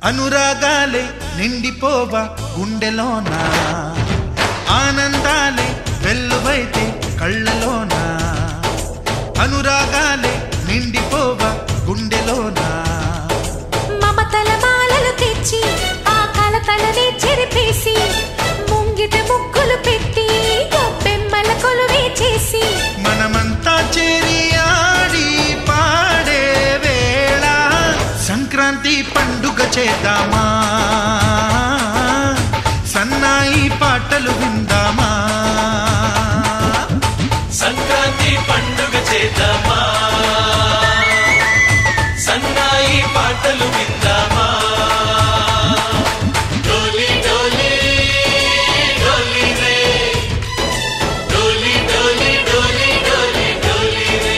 అనురాగాలే నిండిపోవా గుండెలోనా, ఆనందాలే వెల్లువైతే కళ్ళలోనా. అనురాగాలే నిండిపోవా గుండెలోనా, మమతల మాలలు తెచ్చి ఆ కలతలనే చెరిపేసి ముంగిట ముగ్గులు పెట్టి గొప్పెమ్మల కొలువే చేసి మనమంతా చేరి ఆడి పాడే వేళ సంక్రాంతి పండుగ చేద్దామా, సన్నాయి పాటలు విందామా. సంక్రాంతి పండుగ చేద్దామా, సన్నాయి పాటలు విందామా. డోలి డోలి డోలి రే, డోలి డోలి డోలి డోలి డోలి రే.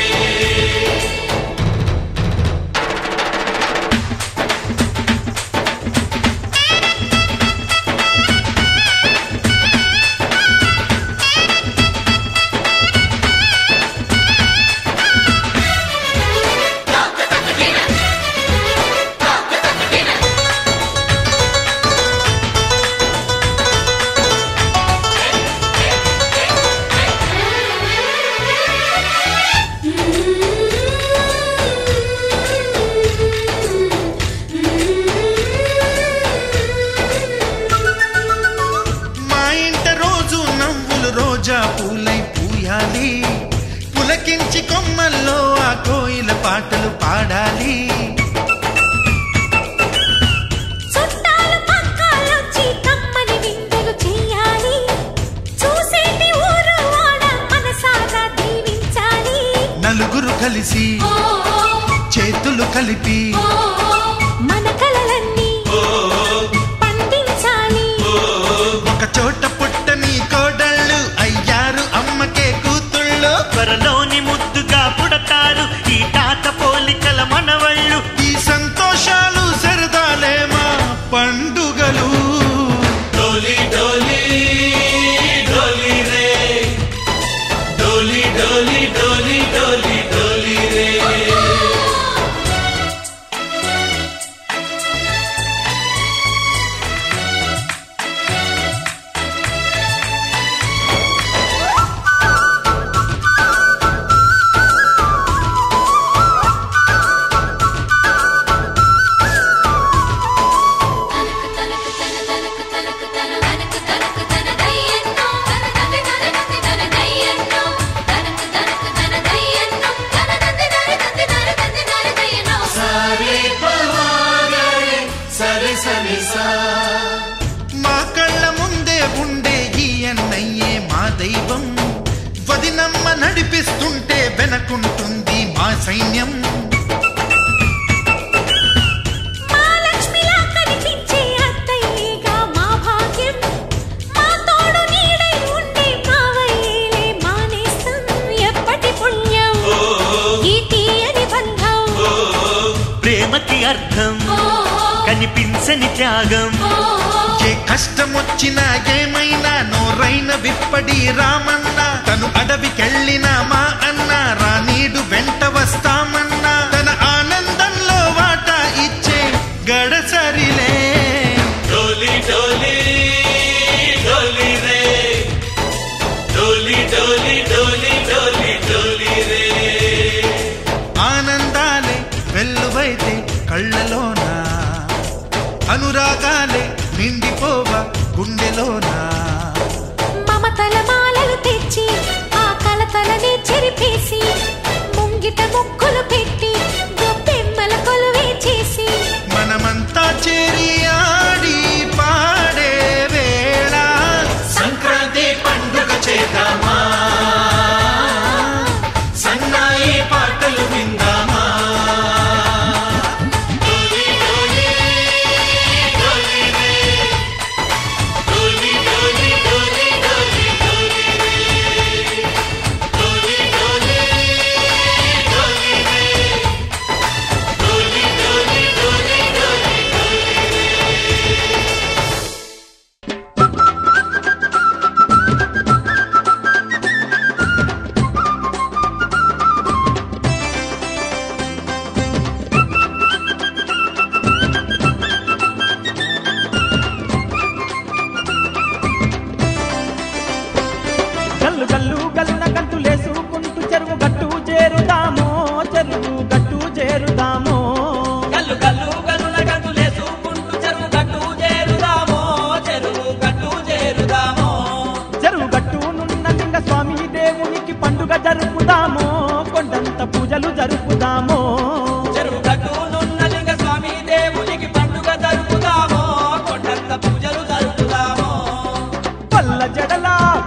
రోజా పూలై పూయాలి, పులకించి కొమ్మల్లో ఆ కోయిల పాటలు పాడాలి. చుట్టాలు పక్కాలొచ్చి కమ్మని విందులు చేయాలి, చూసేటి ఊరు వాడ మనసారా దీవించాలి. నలుగురు కలిసి చేతులు కలిపి మన కలలన్నీ పండించాలి. ఒక చోట పుట్టని కోడళ్ళు అయ్యారు అమ్మకే కూతుళ్ళు, త్వరలోని ముద్దుగా పుడతారు ఈ తాత పోలికల మనవళ్ళు. ఈ సంతోషాలు సరదాలే మా పండుగలు. డోలి డోలి డోలి రే, డోలి డోలి డోలి డోలి డోలి రే. మా కళ్ళ ముందే ఉండే ఈ అన్నయ్యే మా దైవం, వదినమ్మ నడిపిస్తుంటే వెనకుంటుంది మా సైన్యం. మా లక్ష్మిలా కనిపించే అత్తయ్యేగా మా భాగ్యం, మా తోడు నీడై ఉండే మావయ్యేలే మా నేస్తం. ఎప్పటి పుణ్యం ఈ తీయని బంధం, ప్రేమకి అర్థం కనిపించని త్యాగం. ఏ కష్టం వచ్చినా ఏమైనా నోరైన విప్పడి రామన్న, తను అడవికెళ్ళిన మా అన్న రానీడు వెంట వస్తామన్నా. తన ఆనందంలో వాటా ఇచ్చే గడసరిలే. డోలి డోలి డోలి రే, డోలి డోలి డోలి డోలి డోలి రే. ఆనందాలే వెల్లువైతే కళ్ళలోనా, అనురాగాలే నిండిపోవా గుండెలోనా. మమతల మాలలు తెచ్చి ఆ కలతలనే చెరిపేసి ముంగిట ముగ్గులు పెట్టి గొప్పెమ్మల కొలువే చేసి మనమంతా చేరి ఆడి పాడే వేళ సంక్రాంతి పండుగ చేద్దామా, సన్నాయి పాటలు విందామా. డోలి డోలి డోలి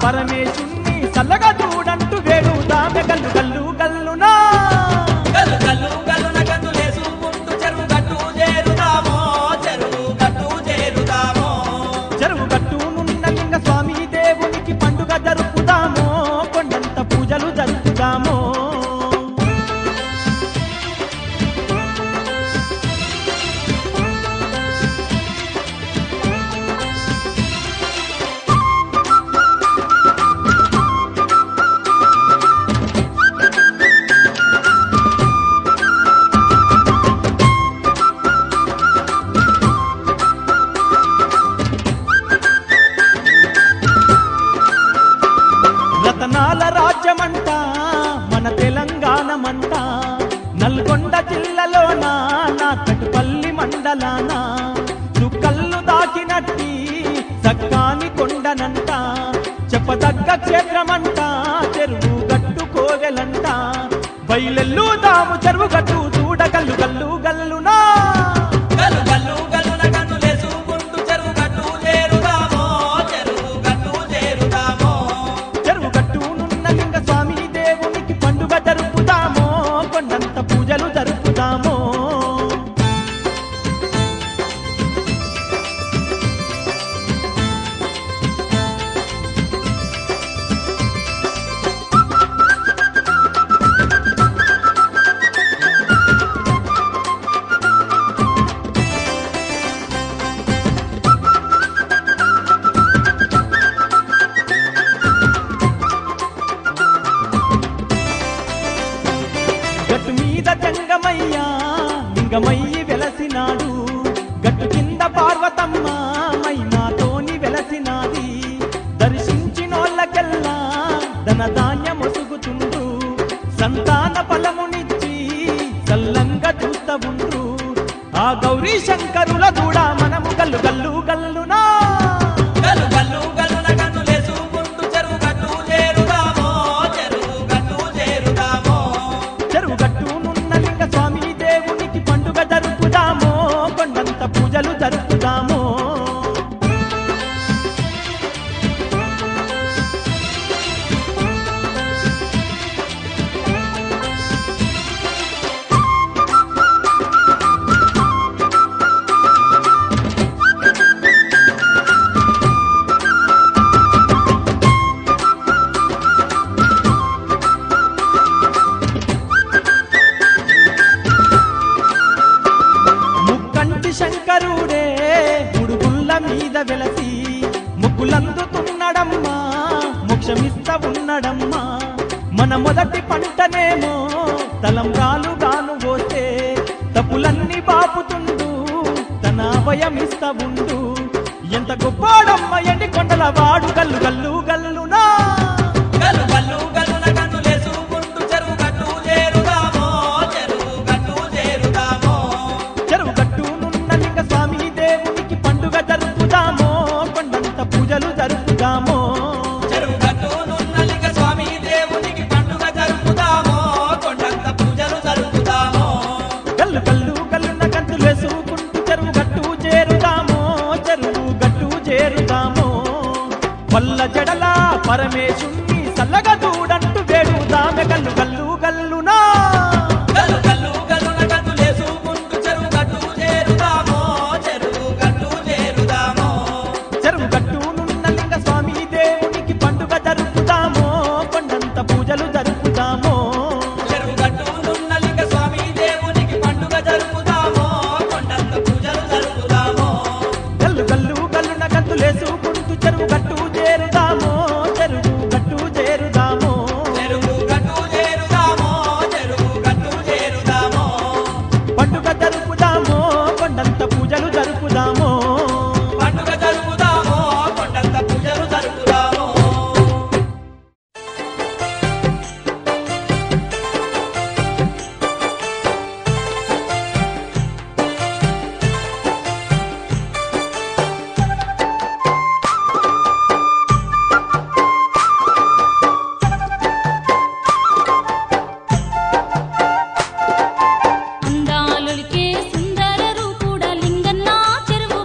పరమేశుణ్ణి చల్లగా చూడంటూ వేడుదామె గల్లు గల్లు గల్లునా గల్లు గల్లు గల్లున గంతులేసుకుంటూ చెరువు గట్టు చేరుదామో చెరువు గట్టు చేరుదామో చెరువు గట్టునున్న లింగ స్వామి దేవునికి పండుగ జరుపుదామో కొండంత పూజలు జరుపుదామో రతనాల రాజ్యమంట మన తెలంగాణమంట నల్గొండ జిల్లాలోన నా కటుపల్లి మండలాన చుక్కళ్ళు దాకినట్టి సక్కాని కొండనంట చెప్పదగ్గ క్షేత్రమంట చెరువు గట్టు కోవెలంట బయలెల్లుదాము చెరువు గట్టు చూడ గల్లు గల్లు గల్లునా గల్లు గల్లు గల్లున గంతులేసుకుంటూ చెరువు గట్టు చేరుదామో చెరువు గట్టు చేరుదామో చెరువు గట్టునున్న లింగ స్వామి దేవునికి పండుగ జరుపుదామో కొండంత పూజలు జరుపుదామో గట్టు మీద జంగమయ్య లింగమయ్యి వెలసినాడు గట్టు కింద పార్వతమ్మ మైనాతోని వెలసినాది దర్శించినోళ్ళకెల్లా ధన ధాన్యం ఒసుగుతుండ్రు సంతాన ఫలమునిచ్చి చల్లంగా చూస్తా ఉండ్రు ఆ గౌరీ శంకరుల కూడా మనము గల్లు గల్లు గల్లునా గల్లు గల్లు గల్లున గంతులేసుకుంటూ చెరువు గట్టు చేరుదామో చెరువు గట్టు చేరుదామో చెరువు గట్టునున్న లింగ స్వామి దేవునికి పండుగ జరుపుదామో కొండంత పూజలు జరుపుదామో ముక్కంటి శంకరుడే ముడుగుళ్ళ మీద వెలసి ముగ్గులందుతున్నాడమ్మా మోక్షమిస్త ఉన్నడమ్మా మన మొదటి పంటనేమో తలంబ్రాలుగాను పోతే తప్పులన్నీ బాపుతుండు తన అభయమిస్త ఉండు ఎంత గొప్పాడమ్మ ఎండి కొండల వాడు గల్లు గల్లు గల్లునా గల్లు గల్లు గల్లున గంతులేసుకుంటూ చెరువు గట్టు చేరుదామో చెరువు గట్టు చేరుదామో చెరువు గట్టునున్న లింగ స్వామి దేవునికి పండుగ జరుపుదామో కొండంత పూజలు జరుపుదామో చెరువు గట్టునున్న లింగ స్వామి దేవునికి పండుగ జరుపుదామో కొండంత పూజలు జరుపుదామో గల్లు గల్లు గల్లున గంతులు వేసుకుంటూ చెరువు గట్టు చేరుదామో చెరువు గట్టు చేరుదామో వల్ల జడల పరమేశుణ్ణి చల్లగా చూడంటూ వేడుదామె గల్లు గల్లు గల్లునా గల్లు గల్లు గల్లున గంతులేసుకుంటూ చెరువు గట్టు చేరుదామో చెరువు గట్టు చేరుదామో చెరువు గట్టునున్న లింగ స్వామి దేవునికి పండుగ జరుపుదామో కొండంత పూజలు జరుపుదామో చెరువు గట్టునున్న లింగ స్వామి దేవునికి పండుగ జరుపుదామో కొండంత పూజలు జరుపుదామో గల్లు గల్లు గల్లున గంతులేసుకుంటూ చెరువు గట్టు చేరుదామో చెరువు గట్టు చేరుదామో చెరువు గట్టు చేరుదామో చెరువు గట్టు చేరుదామో పండుగ జరుపుదామో కొండంత పూజలు జరుపుదామో పండుగ జరుపుదామో కొండంత పూజలు జరుపుదామో అందాలొలికే సుందర రూపుడ లింగన్న చెరువు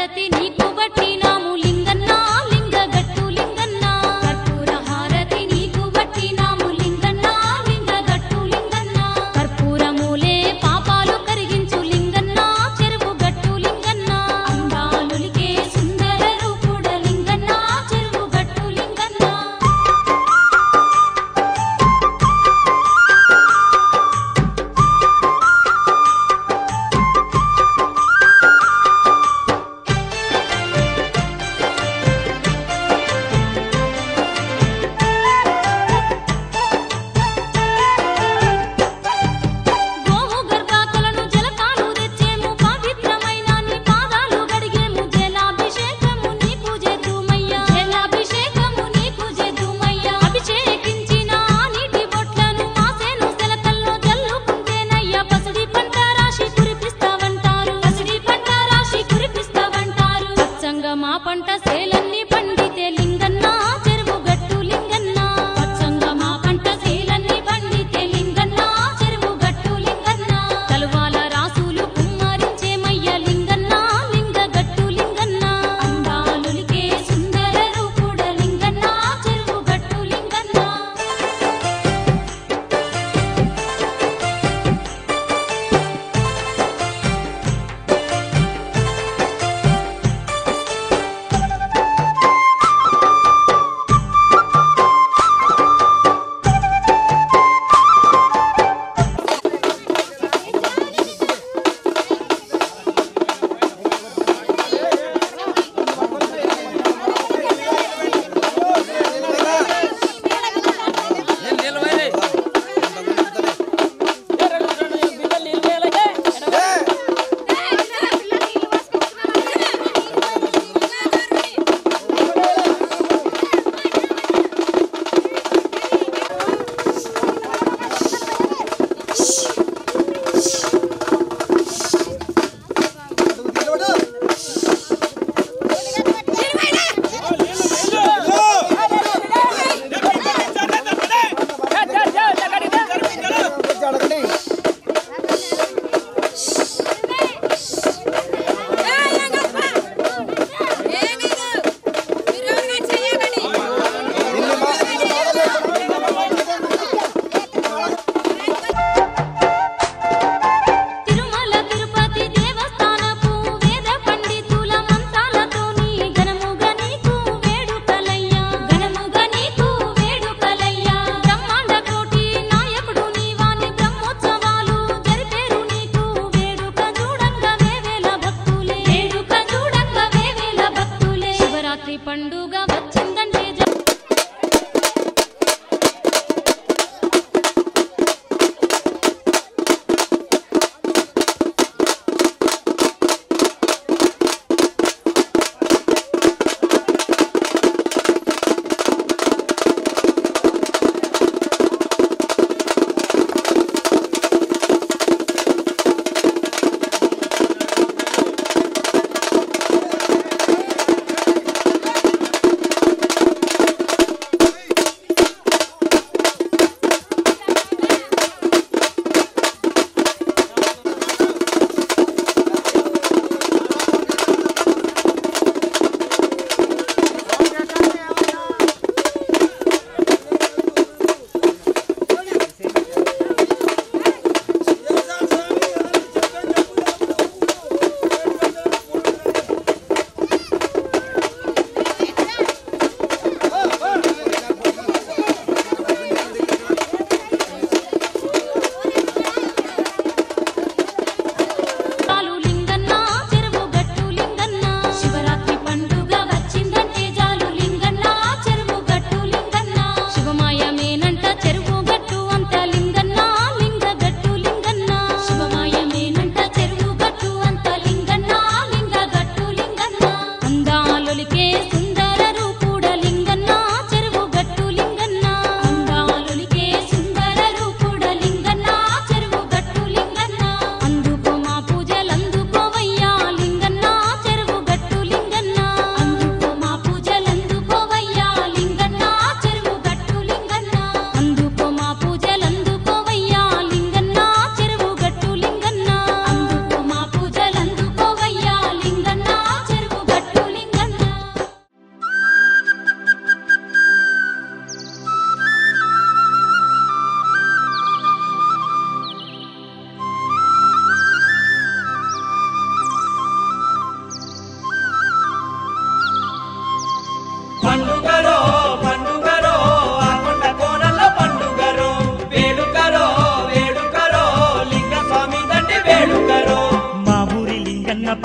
హారతి నీకు బట్టినాము లింగన్న లింగగట్టు లింగన్న కర్పూర హారతి నీకు బట్టినాము లింగన్న లింగగట్టు లింగన్న కర్పూరమూలే పాపాలు కరిగించు లింగన్న చెరువు గట్టు లింగన్న అందాలులికే సుందర రూపుడ లింగన్న చెరువు గట్టు లింగన్న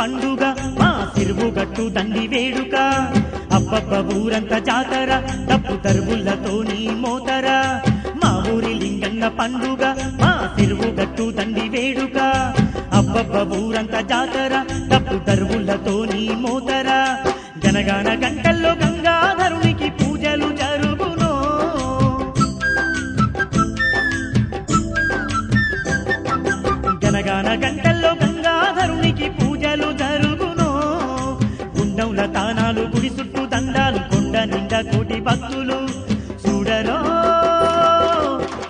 పండుగ మా చెరువు గట్టు దండి వేడుక అబ్బబ్బ ఊరంత జాతర డప్పు దరువులతోని మోతర మా ఊరి లింగన్న పండుగ మా చెరువు గట్టు దండి వేడుక అబ్బబ్బ ఊరంత జాతర డప్పు దరువులతోని మోతర గనగాన గంటల్లో గంగాధరునికి పూజలు జరుగును గనగాన గంటల్లో గంగాధరునికి పూజలు జరుగును గుండంల తానాలు గుడి చుట్టూ దండాలు కొండ నిండా కోటి భక్తులు చూడరో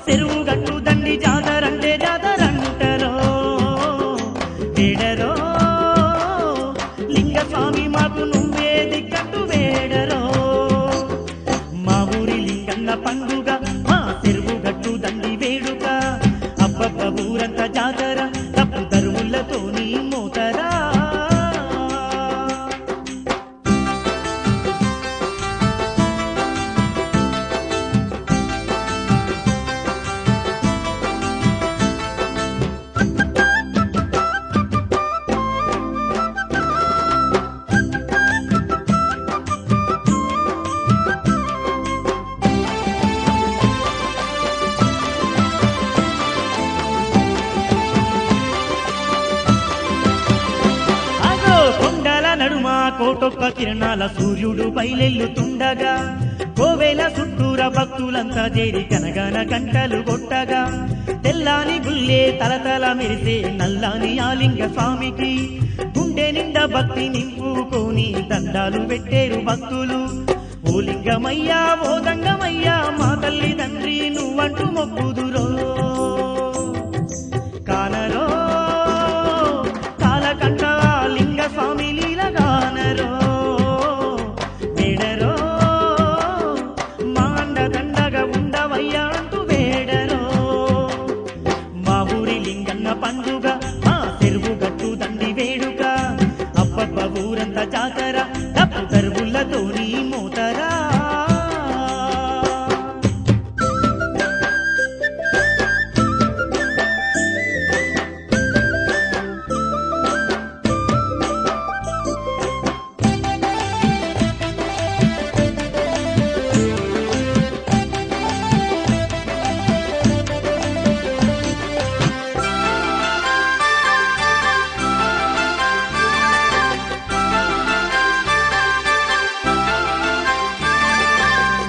చెరువు గట్టు దండి జాతరంటే జాతరంటరో వేడరో లింగ స్వామి మాకు నువ్వే దిక్కట్టు వేడరో మా ఊరి లింగన్న పండుగ మా చెరువు గట్టు దండి వేడుక అబ్బబ్బ ఊరంత జాతర తప్పు తరువులతోని మోతరా కోటొక్క కిరణాల సూర్యుడు బయలెల్లుతుండగా కోవేల చుట్టూర భక్తులంతా చేరి కనగన గంటలు కొట్టగా తెల్లాని గుల్లే తలతల మెరిసే నల్లాని ఆలింగ స్వామికి గుండె నిండా భక్తి నింపుకొని దండాలు పెట్టేరు భక్తులు ఓ లింగమయ్యా ఓ దంగమయ్యా మా తల్లి తండ్రి నువ్వంటూ మొక్కుదురో కానరో కాలకంఠ లింగ స్వామి లీలగానరో వేడరో మా అండ దండగా ఉండవయ్యా అంటూ వేడరో మా ఊరి లింగన్న పండుగ మా చెరువు గట్టు దండి వేడుక అబ్బబ్బ ఊరంత జాతర తప్పు తరువులతోని మోతరా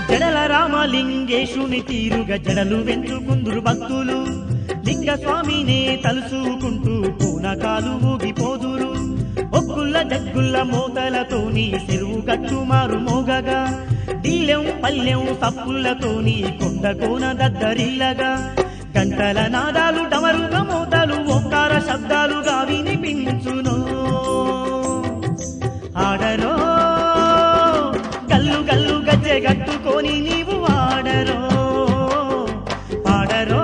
జడల రామలింగేశుని తీరుగా జడలు వెంచుకుందురు భక్తులు లింగ స్వామినే తలుసుకుంటూ పూనకాలు ఊగిపోదురు ఒక్కుల్ల జగ్గుల్ల మోతలతోని చెరువు గట్టు మారు మోగగా డీలెం పల్లెం సప్పులతోని కొండ కోన దద్దరిల్లగా గంటల నాదాలు డమరుగ మోతలు ఓంకార శబ్దాలుగా వినిపించును ఆడరో గల్లు గల్లు గజ్జె గట్టుకొని నీవు ఆడరో పాడరో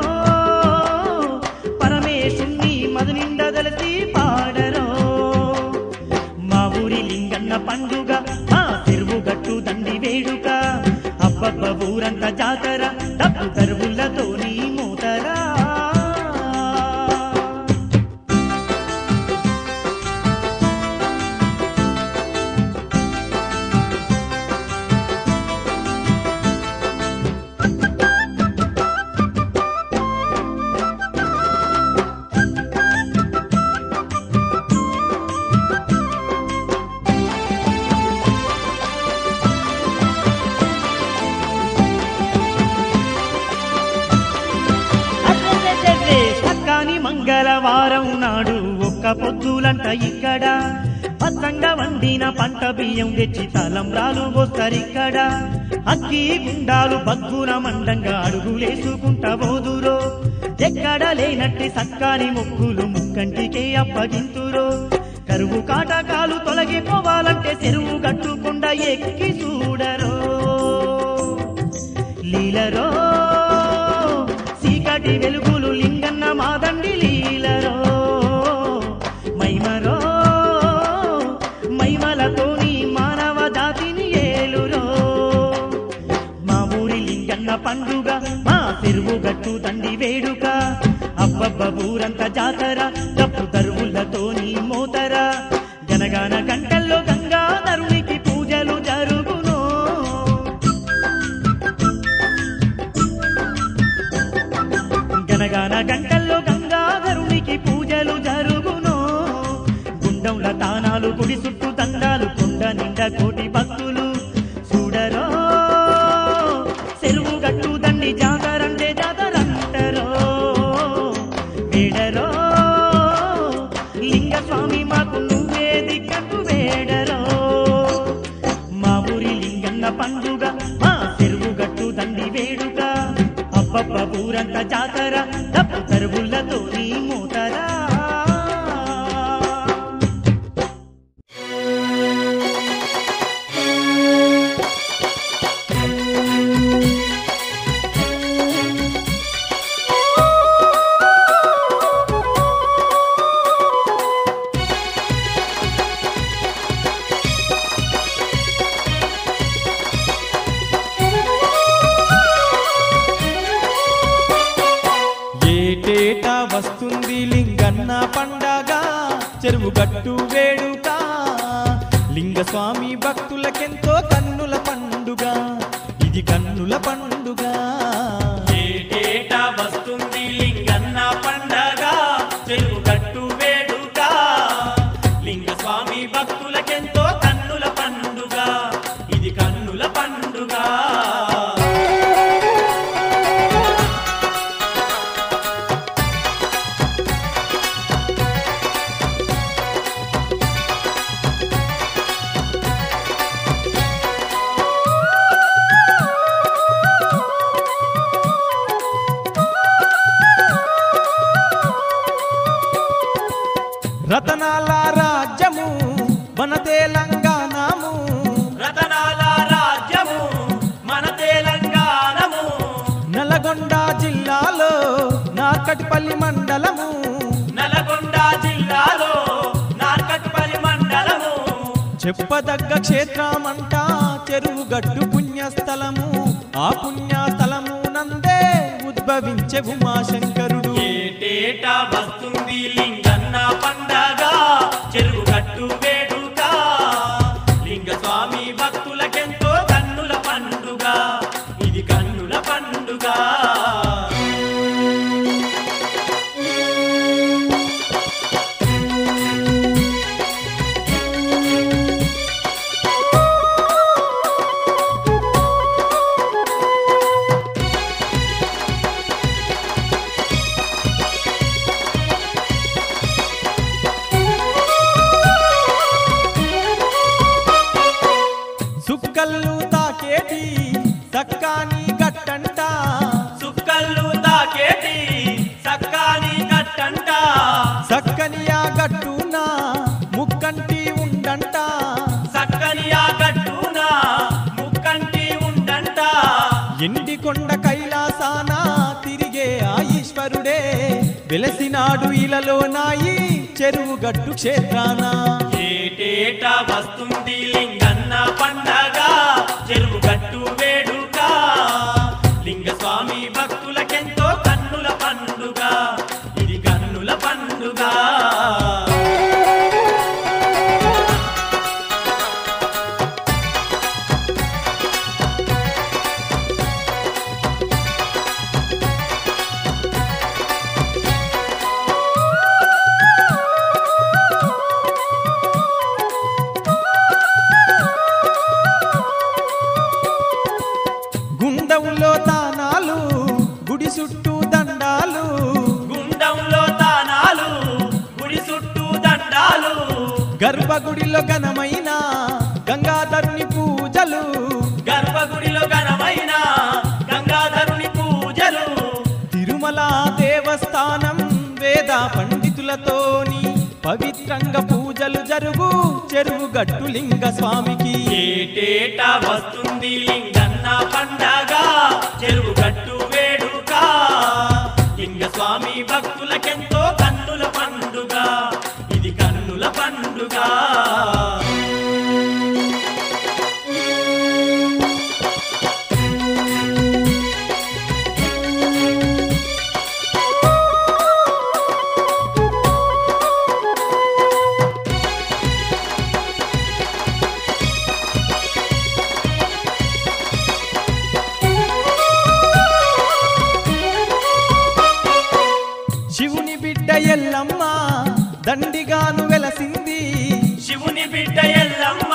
పరమేశుణ్ణి మది నిండా దలసి పాడరో మా ఊరి లింగన్న పండుగ మా చెరువు గట్టు దండి వేడుక అబ్బబ్బ ఊరంత జాతర తప్పు తరువులతోని మోతరా మంగళవారం నాడు ఒక్క పొద్దులంట ఇక్కడ పచ్చంగా వండిన పంట బియ్యం తెచ్చి తలంబ్రాలు పోస్తారిక్కడ అక్కి గుండాలు బగ్గున మండంగా అడుగులేసుకుంటా పోదురో ఎక్కడ లేనట్టి సక్కాని మొక్కులు ముక్కంటికే అప్పగింతురో కరువు కాటకాలు తొలగిపోవాలంటే చెరువు గట్టుకుండా ఎక్కి చూడరో లీలరో చీకటి వెలుగులు లింగన్న మాదండి లీలరో మైమరో మైమలతోని మానవ జాతిని ఏలురో మా ఊరి లింగన్న పండుగ మా చెరువు గట్టు దండి వేడుక అబ్బబ్బ ఊరంత జాతర తప్పు తరువులతోని మోతరా నిండా కోటి భక్తులు చూడరో చెరువు గట్టు దండి జాతరంటే జాతరంటరో వేడరో లింగ స్వామి మాకు నువ్వే దిక్కట్టు వేడరో మా ఊరి లింగన్న పండుగ మా చెరువు గట్టు దండి వేడుక అబ్బబ్బ ఊరంతా జాతర తప్పు తరువులతో నీ మూతరా ఏటేటా వస్తుంది లింగన్న పండగ చెరువు గట్టు వేడుక లింగస్వామి భక్తులకెంతో కన్నుల పండుగ ఇది కన్నుల పండుగ ఏటేటా వస్తుంది లింగన్న పండగ చెరువు గట్టు వేడుక లింగస్వామి భక్తులకెంతో కన్నుల పండుగ ఇది కన్నుల పండుగ రతనాల రాజ్యము మన తెలంగాణము రతనాల రాజ్యము మన తెలంగాణము నల్గొండ జిల్లాలో నార్కట్పల్లి మండలము నల్గొండ జిల్లాలో నార్కట్పల్లి మండలము చెప్పదగ్గ క్షేత్రమంట చెరువు గట్టు పుణ్యస్థలము ఆ పుణ్యస్థలము నందే ఉద్భవించే ఉమాశంకరుడు ఏటేటా వస్తుంది లింగన్న పండగ చెరువు గట్టు వేడుక లింగస్వామి భక్తులకెంతో కన్నుల పండుగ ఇది కన్నుల పండుగ సుక్కల్లు తాకేటి సక్కాని గట్టంట సుక్కల్లు తాకేటి సక్కాని గట్టంట సక్కనియా గట్టున ముక్కంటి ఉండంట సక్కనియా గట్టున ముక్కంటి ఉండంట ఎండి కొండ కైలాసాన తిరిగే ఆ ఈశ్వరుడే వెలసినాడు ఇలలో నాయి చెరువు గట్టు క్షేత్రాన ఏటేటా వస్తుంది లింగన్న పండగ చెరువు గట్టు వేడుక లింగస్వామి భక్తులకెంతో కన్నుల పండుగ ఇది కన్నుల పండుగ గుండంలో తానాలు గుడి చుట్టూ దండాలు గుండంలో తానాలు గుడి చుట్టూ దండాలు గర్భగుడిలో ఘనమైన గంగాధరుని పూజలు గర్భగుడిలో ఘనమైన గంగాధరుని పూజలు తిరుమల దేవస్థానం వేద పండితులతోని పవిత్రంగా పూజలు జరుగు చెరువు గట్టు లింగ స్వామికి ఏటేటా వస్తుంది లింగన్న పండగ చెరువు గట్టు వేడుక లింగస్వామి భక్తులకెంతో కన్నుల పండుగ ఇది కన్నుల పండుగ ఎల్లమ్మ దండిగాను వెలసింది శివుని బిడ్డ ఎల్లమ్మ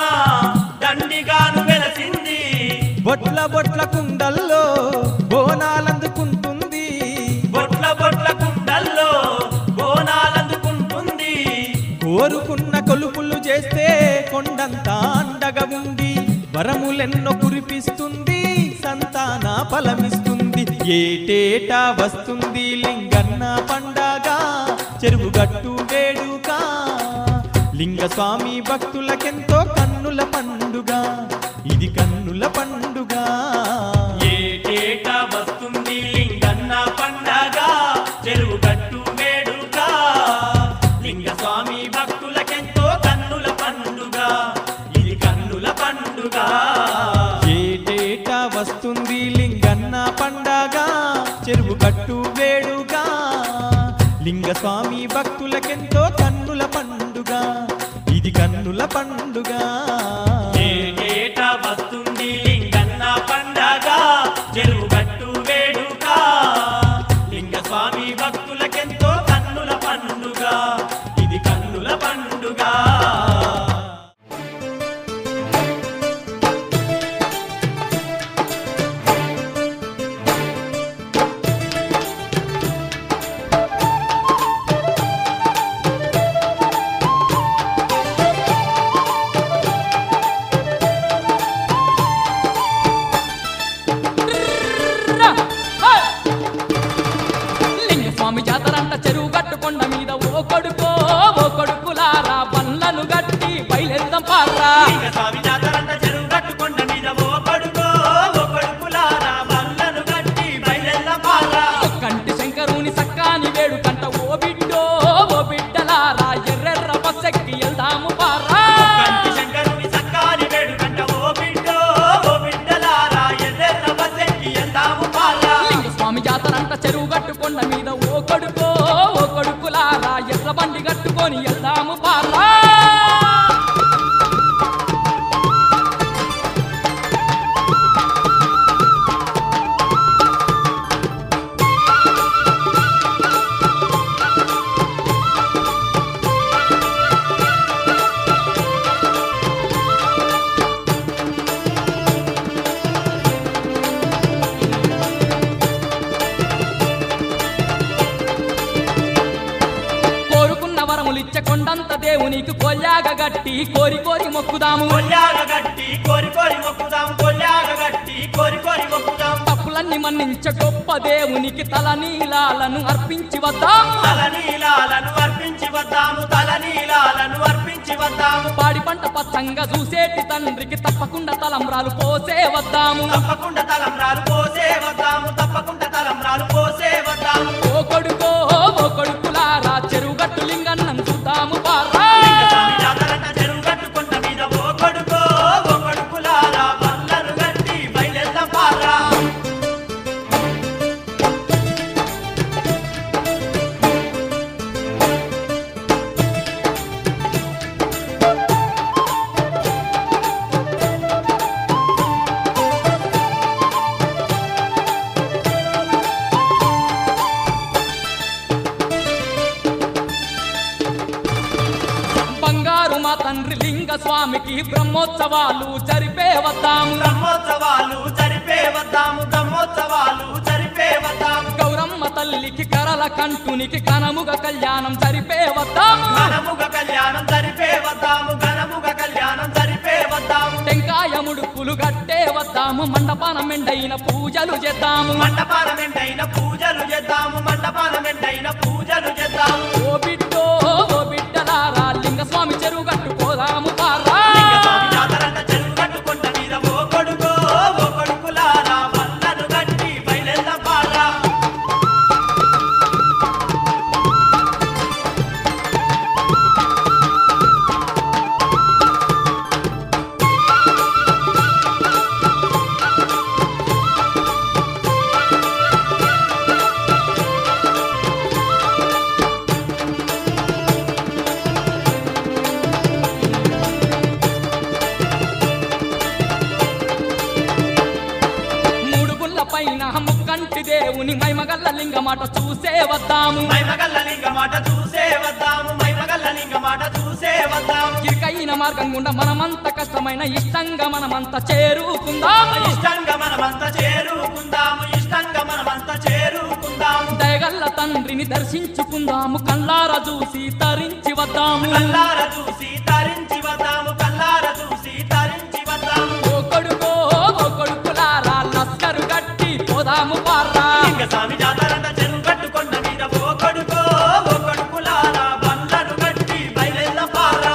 బొట్ల బొట్ల కుండల్లో బోనాలందుకుంటుంది బొట్ల బొట్ల కుండల్లో బోనాలందుకుంటుంది కోరుకున్న కొలుపులు చేస్తే కొండంతా అండగా ఉండి వరములెన్నో కురిపిస్తుంది సంతాన ఫలమిస్తుంది ఏటేటా వస్తుంది లింగన్న పండగ చెరువు గట్టు వేడుక లింగ స్వామి భక్తులకెంతో కన్నుల పండుగ ఇది కన్నుల పండుగ ఏటేటా వస్తుంది లింగన్న పండగ చెరువు గట్టు వేడుక లింగ స్వామి భక్తులకెంతో కన్నుల పండుగ ఇది కన్నుల పండుగ ఏటేటా వస్తుంది లింగన్న పండగ చెరువు గట్టు వేడుక లింగ స్వామి భక్తులకెంతో కన్నుల పండుగ ఇది కన్నుల పండుగ ఏటేటా వస్తుంది లింగన్న పండగ చెరువు గట్టు వేడుక లింగ స్వామి భక్తులకెంతో కన్నుల పండుగ ఇది కన్నుల పండుగ లింగస్వామి జాతరంట చెరువు గట్టుకొండ మీద ఓ కొడుకులారా బండ్లను గట్టి బయలుదేరుదాం పార్రా లింగ స్వామి జాతరంట చెరువు గట్టుకొండ మీద ఓ కొడుకులారా బండ్లను గట్టి బయలుదేరుదాం పార్రా కంటి శంకరుని సక్కాని వేడుకంట ఓ బిడ్డలారా ఎర్రెర్ర బస్సెక్కి వెళ్దాము పార్రా కంటి శంకరుని సక్కాని వేడుకంట ఓ బిడ్డలారా ఎర్రెర్ర బస్సెక్కి వెళ్దాము పార్రా లింగస్వామి జాతరంట చెరువు గట్టుకొండ మీద ఓ కొడుకులారా ఎర్ర బండి కట్టుకొని వెళ్దాము పార్రా కోరుకున్న వరములిచ్చ కొండంత దేవునికి కొల్లాగ గట్టి కోరి మొక్కుదాము కొల్లాగ గట్టి కోరి మొక్కుదాం కొల్లాగ గట్టి కోరి మొక్కుదాం తప్పులన్నీ మన్నించ గొప్ప దేవునికి తలనీలాలను అర్పించి వద్దాము తలనీలాలను అర్పించి వద్దాము పాడి పంట పచ్చంగా చూసేటి తండ్రికి తప్పకుండా తలంబ్రాలు పోసే వద్దాము తప్పకుండా తలంబ్రాలు పోసే వద్దాము ఓ కొడుకులారా చెరువు గట్టు లింగన్నం చూద్దాము పార్రా లింగ స్వామి జాతరంట చెరువు గట్టుకొండ మీద ఓ కొడుకులారా బండ్లను గట్టి బయలుదేరుదాం పార్రా బంగారు మా తండ్రి లింగ స్వామికి బ్రహ్మోత్సవాలు జరిపే వద్దాము బ్రహ్మోత్సవాలు జరిపే వద్దాము గౌరమ్మ తల్లికి కరల కంటునికి ఘనముగ కళ్యాణం జరిపే వద్దాము ఘనముగ కళ్యాణం జరిపే వద్దాము టెంకాయ ముడుపులు గట్టే వద్దాము మండపాన మెండైన పూజలు చేద్దాము మండపాన మెండైన పూజలు చేద్దాము ఓ బిడ్డలారా లింగ స్వామి చెరువు గట్టుకోదాము పార్రా లింగ స్వామి జాతరంట చెరువు గట్టుకొండ మీద ఓ కొడుకులారా బండ్లను గట్టి బయలుదేరుదాం పార్రా ముక్కంటి దేవుని మైమగల్ల లింగమాట చూసే వద్దాము మైమగల్ల లింగమాట చూసే వద్దాము మైమగల్ల లింగ మాట చూసే వద్దాం ఇరుకైన మార్గం గుండా మనమంత కష్టమైన ఇష్టంగా మనమంతా చేరుకుందాం ఇష్టంగా మనమంతా చేరుకుందాము ఇష్టంగా మనమంతా చేరుకుందాము దయగల్ల తండ్రిని దర్శించుకుందాము కళ్ళారా చూసి తరించి వద్దాము కల్లార చూసి తరించి వద్దాము కల్లార చూసి తరించి వద్దాము ఓ కొడుకులారా లస్కరు గట్టి పోదాము పార్రా లింగస్వామి జాతరంట చెరువు కట్టుకొండ మీద ఓ కొడుకులారా బండ్లను కట్టి బయలెల్ల పారా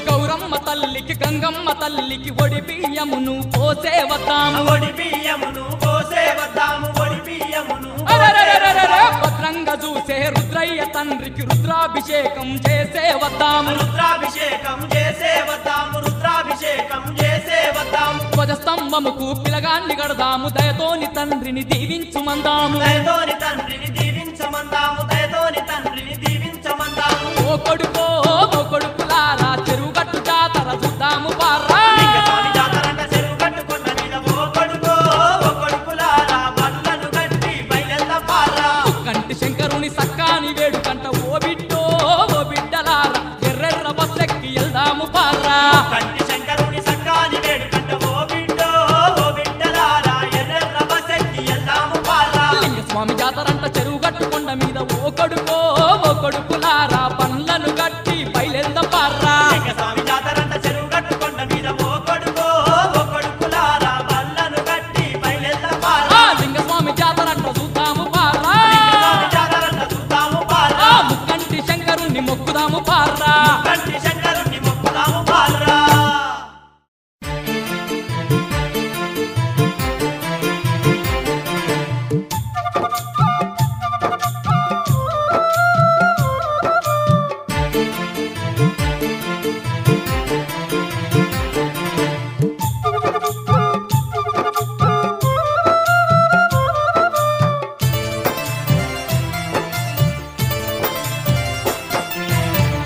గౌరమ్మ తల్లికి గంగమ్మ తల్లికి ఒడి బియ్యమును పోసే వద్దాము ఒడి బియ్యమును పోసే వద్దాము ఒడి బియ్యమును అరెరెరెరెరెరె, భద్రంగా చూసే రుద్రయ్య తండ్రికి రుద్రాభిషేకం చేసే వద్దాము రుద్రాభిషేకం చేసే వద్దాము రుద్రాభిషేకం చేసే వద్దాము ధ్వజస్తంభముకు పిలగాన్ని గడదాము దయతోని తండ్రిని దీవించుమందాము దయతోని తండ్రిని దీవించమందాము దయతోని తండ్రిని దీవించమందాము ఓ కొడుకులారా చెరువుగట్టు జాతర చూద్దాము పార్రా లింగస్వామి జాతరంట చెరువు కట్టుకొండ మీద ఓ కొడుకులారా బండ్లను కట్టి బయలెల్ల పారా కంటి శంకరుని సక్కాని వేడుకంట ఓ బిడ్డలారా ఎర్రెర్ర బస్సెక్కి వెళ్దాము పార్రా కంటి శంకరుని సక్కాని వేడుకంట ఓ బిడ్డలారా ఎర్రెర్ర బసెక్కి వెళ్దాము పారా లింగస్వామి జాతరంట చెరువు గట్టుకొండ మీద ఓ కొడుకులారా పనులను గట్టి బయలెంద పార్రా లింగస్వామి జాతరంట చెరువు కట్టుకొండ మీద ఓ కొడుకులారా బండ్లను కట్టి బయలెల్ల పారా లింగస్వామి జాతరంట చూద్దాము పార్రా లింగస్వామి జాతరంట చూద్దాము పారా ముక్కంటి శంకరుణ్ణి మొక్కుదాము పార్రా కంటి శంకరుని మొక్కుదాము పారా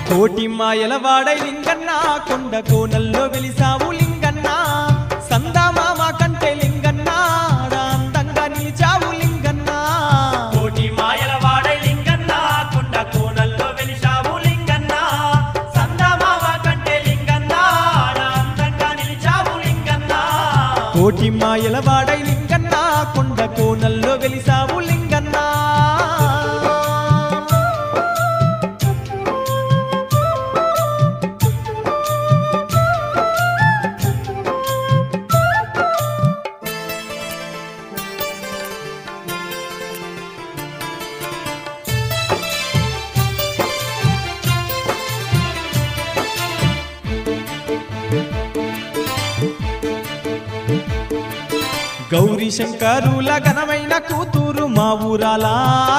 కోటి మాయల వాడై లింగన్న కొండ కోనల్లో వెలిసావు లింగన్న సందామామ కంటే లింగన్న అందంగా నిలిచావు లింగన్న కోటి మాయల వాడై లింగన్న కొండ కోనల్లో వెలిసావు లింగన్న సందామామ కంటే లింగన్న అందంగా నిలిచావు లింగన్న కోటి మాయల వాడై లింగన్న కొండ కోనల్లో వెలిసావు లింగన్న గౌరీ శంకరుల ఘనమైన కూతురు మా ఊరాల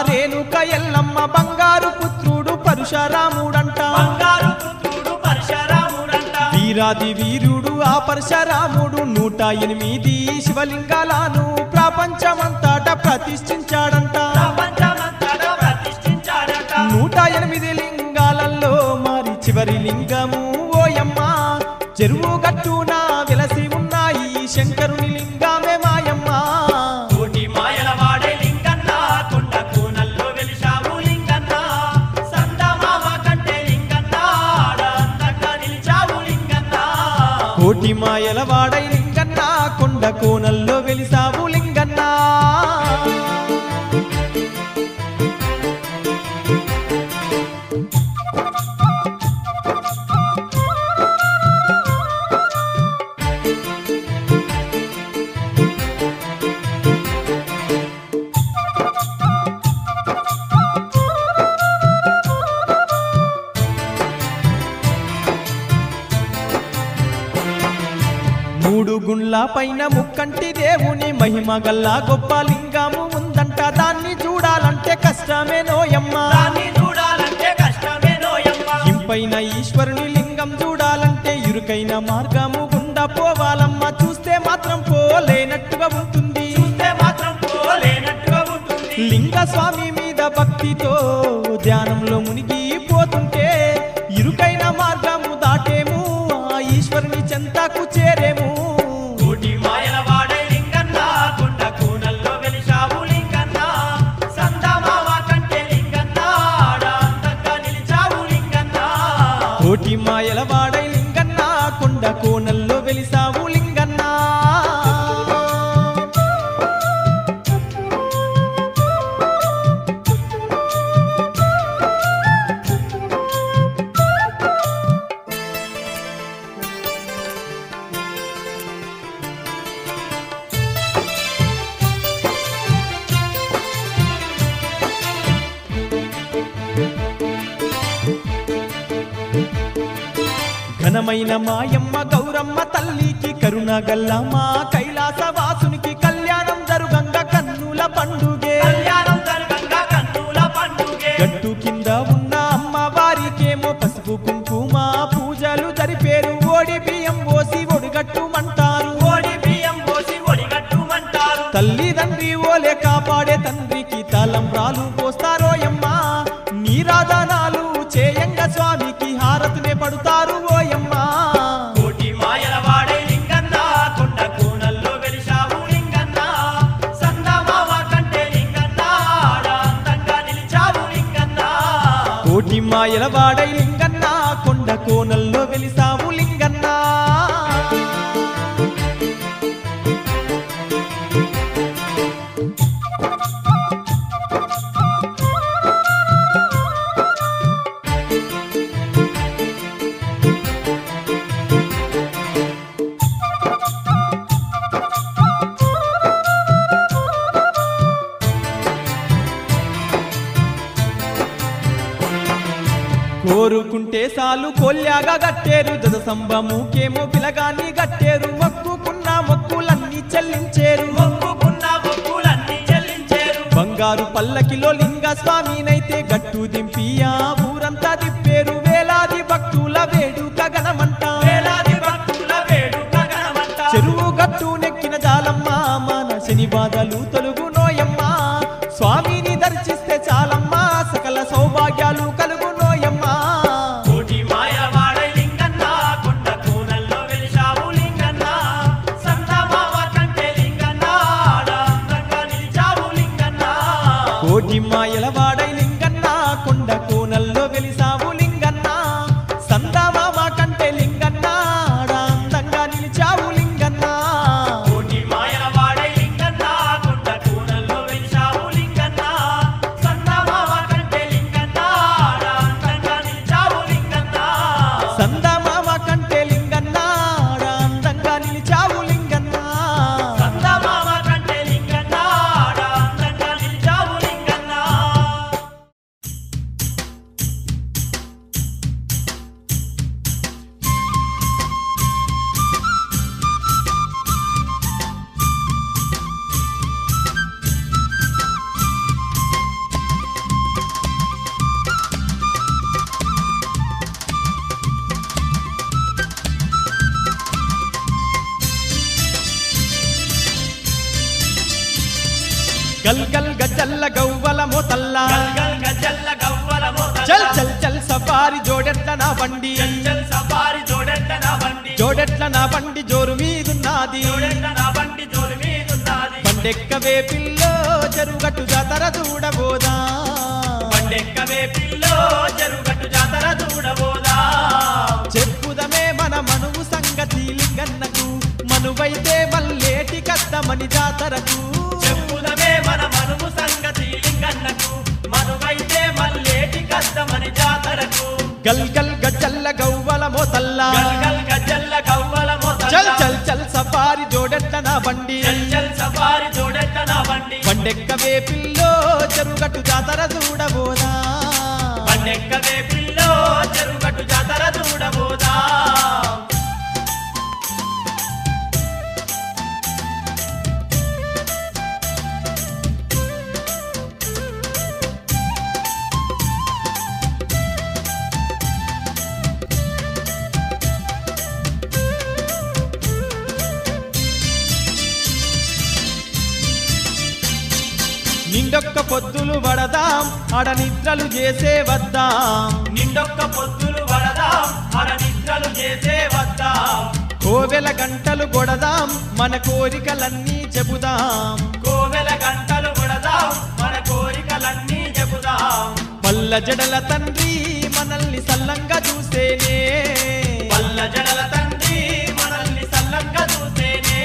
రేణుక ఎల్లమ్మ బంగారు పుత్రుడు పరశురాముడంట బంగారు పుత్రుడు పరశురాముడంట వీరాది వీరుడు ఆ పరశురాముడు 108 శివలింగాలను ప్రపంచమంతట ప్రతిష్ఠించాడంట 108 లింగాలలో మరి చివరి లింగము ఓయమ్మ చెరువు గట్టున వెలసి ఉన్నాయి శంకరుని లింగమే మాయమ్మ కోటి మాయల వాడే లింగన్న కొండ కోనల్లో వెలిశావు లింగన్న సందమామ కంటే లింగన్న అందంగా నిలిచావు లింగన్న కోటి మాయల వాడై లింగన్న కొండ కోనల్లో వెలిశావు లింగన్న మూడు గుండ్ల పైన ముక్కంటి దేవుని మహిమ గల్లా గొప్ప లింగము ఉందంట దాన్ని చూడాలంటే కష్టమే నోయమ్మ ఇంపైన ఈశ్వరుని లింగం చూడాలంటే ఇరుకైన మార్గము గుండా పోవాలమ్మ చూస్తే మాత్రం పోలేనట్టుగా ఉంటుంది స్వామి మీద భక్తితో ధ్యానంలో మునిగిపోతుంటే ఇరుకైన మార్గము దాటేము ఆ ఈశ్వరుని చెంతకు చేరేము. కోటి మాయల వాడే లింగన్న కొండ కోనల్లో వెలిశావు లింగన్న సందమామ కంటే లింగన్న ఆడంతంగా నిలిచావు లింగన్న. కోటి మాయల వాడై లింగన్న కొండ కోనల్లో వెలిసావు లింగన్న. ఘనమైన మాయమ్మ గౌరమ్మ తల్లికి కరుణ గల్ల మా కైలాస వాసునికి కళ్యాణం జరుగంగ కన్నుల పండుగే. కళ్యాణం జరగంగా కన్నుల పండుగే. గట్టు కింద ఉన్న అమ్మవారికేమో పసుపు కుంకుమ పూజలు జరిపేరు. ఓడి బియ్యం పోసి ఒడిగట్టుమంటారు. ఓడి బియ్యం పోసి ఒడిగట్టుమంటారు. తల్లిదండ్రి ఓలే కాపాడే తండ్రికి తలంబ్రాలు పోస్తారోయమ్మ. నీరాధనాలు చేయంగ స్వామికి హారతినే పడుతారు ఓయమ్మ. కోటి మాయల వాడే లింగన్న కొండ కోనల్లో వెలిశావు లింగన్న సందమామ కంటే లింగన్న ఆడంతంగా నిలిచావు లింగన్న. కోటి మాయల వాడై లింగన్న కొండ కోనల్లో వెలిసావు లింగన్న. కోరుకుంటే సాలు కొల్యాగా గట్టేరు. జత సంబముకేమో పిలగాన్ని గట్టేరు. మొక్కుకున్న మొక్కులన్నీ చెల్లించేరు. మొక్కుకున్న మొక్కులన్నీ చెల్లించేరు. బంగారు పల్లకిలో లింగ స్వామినైతే గట్టు దింపి ఆ ఊరంతా తిప్పేరు. వేలాది భక్తుల వేడుక గణమంట. వేలాది భక్తుల వేడుక గణమంట. చెరువు గట్టు నెక్కిన జాలమ్మ మన శని బాధలు తొలుగునోయమ్మ. స్వామిని దర్శిస్తే చాలమ్మ సకల సౌభాగ్యాలు కలుగునోయమ్మ. కోటి మాయల వాడే లింగన్న కొండ కోనల్లో వెలిశావు లింగన్న సందమామ కంటే లింగన్న ఆడంతంగా నిలిచావు లింగన్న. కోటి మాయల వాడై లింగన్న కొండ కోనల్లో వెలిసావు లింగన్న. సందమామ కంటే లింగన్న ఆడంతంగా నిలిచావు లింగన్న. కోటి మాయల వాడే లింగన్న కొండ కోనల్లో వెలిశావు లింగన్న సందమామ కంటే లింగన్న ఆడంతంగా నిలిచావు లింగన్న. సందమామ కంటే లింగన్న ఆడంతంగా నిలిచావు లింగన్న. సందమామ కంటే లింగన్న ఆడంతంగా నిలిచావు లింగన్న. గల్ గల్ గజల్ల గవ్వల మోతల్ల. గల్గల్ గజల్ల గవ్వల మోతల్ల. చల్ చల్ చల్ సఫారీ జోడెట్ల నా బండి. చల్ సఫారీ జోడెట్ట నా బండి. జోడెట్ల నా బండి జోరు మీదున్నది. జోడెట్ట నా బండి జోరు మీదున్నది. బండెక్కవే పిల్లో చెరుగట్టు జాతర చూడబోదా. బండెక్కవే పిల్లో జరుగట్టు జాతర చూడబోదా. చెప్పుదమే మన మనువు సంగతి లింగన్నకు. మనువైతే మల్లేటి కద్దమని జాతరకు. చెప్పుదమే మన మనువు సంగతి లింగన్నకు. మనువైతే మల్లేటి కద్దమని జాతరకు. గల్ గల్ గజల్ల గవ్వల మోతల్ల. గల్గల్ గజల్ల గవ్వల మోతల్ల. చల్ చల్ చల్ సఫారీ జోడెట్ల నా బండి. చల్ చల్ సఫారీ జోడెట్ట నా బండి. బండెక్కవే పిల్లో చెరుగట్టు జాతర చూడబోదా. బండెక్కవే పిల్లో జరుగట్టు జాతర చూడబోదా. నిండ నిండొక్క పొద్దులు వడదాం ఆడ నిద్రలు చేసే వద్దాం నిండొక్క పొద్దులు వడదాం ఆడ నిద్రలు చేసే వద్దాం కోవెల గంటలు కొడదాం మన కోరికలన్నీ చెబుదాం కోవెల గంటలు కొడదాం మన కోరికలన్నీ చెబుదాం పల్ల జడల తండ్రి మనల్ని సల్లంగా చూసేనే పల్ల జడల తండ్రి మనల్ని సల్లంగా చూసేనే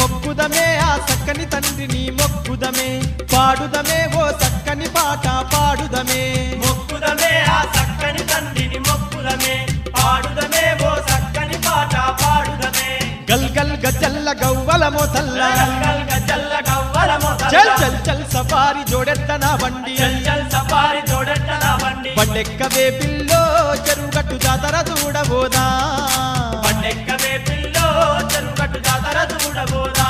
మొక్కుదమే ఆ చక్కని తండ్రిని మొక్కుదమే పాడుదమే ఓ చక్కని పాట పాడుదమే మొక్కుదమే ఆ చక్కని తండ్రిని మొక్కుదమే పాడుదమే ఓ చక్కని పాట పాడుదమే గల్ గల్ గజల్ల గవ్వల మొతల్ల గల్ గజల్ల గవ్వల మొదల చల్ చల్ చల్ సఫారీ జోడెత్తన బండి చల్ చల్ సఫారీ జోడెట్టన బండి బండెక్కవే పిల్లో చెరుగట్టు జాతర చూడబోదా బండెక్కవే పిల్లో చెరుగట్టు జాతర చూడబోదా